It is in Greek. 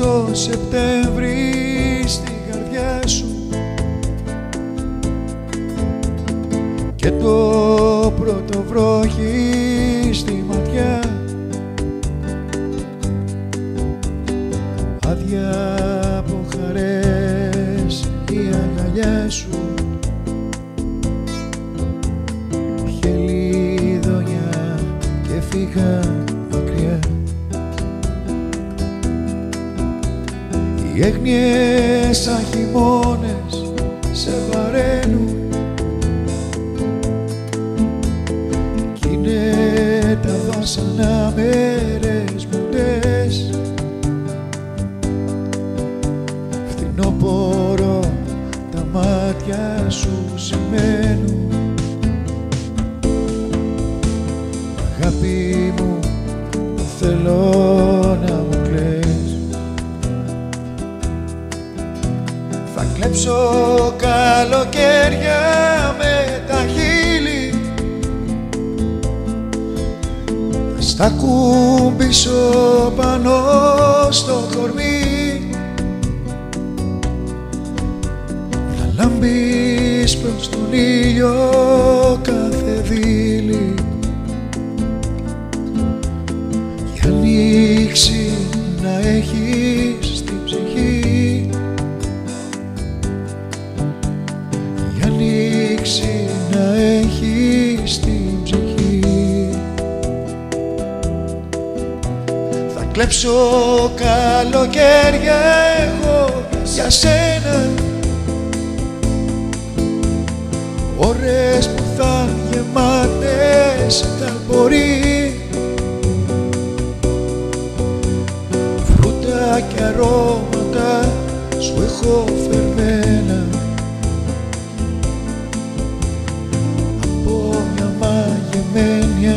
το Σεπτέμβρη στην καρδιά σου και το πρώτο βρόχι στη ματιά, άδεια από χαρές η αγκαλιά σου, χελιδόνια και φύγα μακριά. Οι έγνοιες σαν χειμώνες σε βαραίνουν κι είναι τα βάσανα μέρες μουντές. Φθινόπορο τα μάτια σου σημαίνουν, αγάπη μου θέλω να μου κλαις. Θα κλέψω καλοκαίρια με τα χείλη, θα στα κουμπίσω πάνω στο κορμί, να λάμπεις προς τον ήλιο κάθε δίλη, για ανοίξει να έχεις στην ψυχή, για ανοίξει να έχεις στην ψυχή. Θα κλέψω καλοκαίρια εγώ για σένα, ώρες που θα γεμάτες ταλπορεί, φρούτα και αρώματα σου έχω φερμένα από μια μαγεμένη